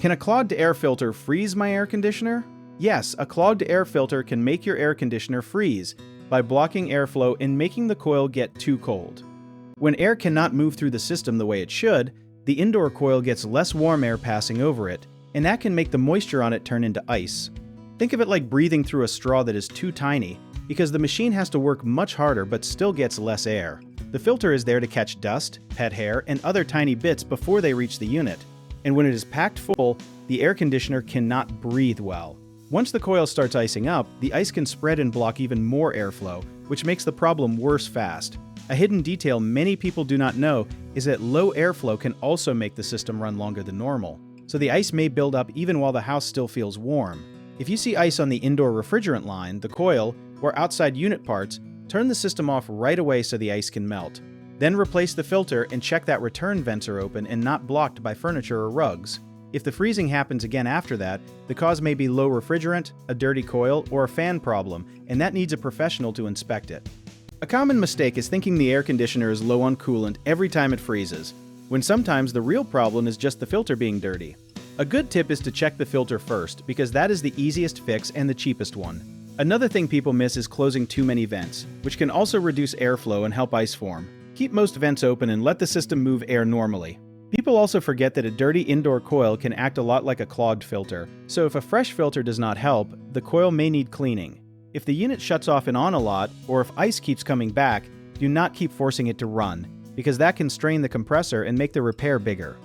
Can a clogged air filter freeze my air conditioner? Yes, a clogged air filter can make your air conditioner freeze by blocking airflow and making the coil get too cold. When air cannot move through the system the way it should, the indoor coil gets less warm air passing over it, and that can make the moisture on it turn into ice. Think of it like breathing through a straw that is too tiny, because the machine has to work much harder but still gets less air. The filter is there to catch dust, pet hair, and other tiny bits before they reach the unit, and when it is packed full, the air conditioner cannot breathe well. Once the coil starts icing up, the ice can spread and block even more airflow, which makes the problem worse fast. A hidden detail many people do not know is that low airflow can also make the system run longer than normal, so the ice may build up even while the house still feels warm. If you see ice on the indoor refrigerant line, the coil, or outside unit parts, turn the system off right away so the ice can melt. Then replace the filter and check that return vents are open and not blocked by furniture or rugs. If the freezing happens again after that, the cause may be low refrigerant, a dirty coil, or a fan problem, and that needs a professional to inspect it. A common mistake is thinking the air conditioner is low on coolant every time it freezes, when sometimes the real problem is just the filter being dirty. A good tip is to check the filter first, because that is the easiest fix and the cheapest one. Another thing people miss is closing too many vents, which can also reduce airflow and help ice form. Keep most vents open and let the system move air normally. People also forget that a dirty indoor coil can act a lot like a clogged filter, so if a fresh filter does not help, the coil may need cleaning. If the unit shuts off and on a lot, or if ice keeps coming back, do not keep forcing it to run, because that can strain the compressor and make the repair bigger.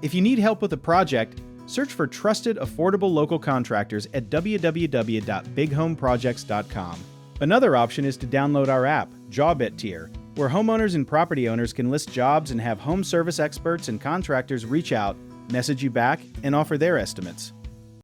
If you need help with a project, search for trusted, affordable local contractors at www.bighomeprojects.com. Another option is to download our app, JobIt Tier, where homeowners and property owners can list jobs and have home service experts and contractors reach out, message you back, and offer their estimates.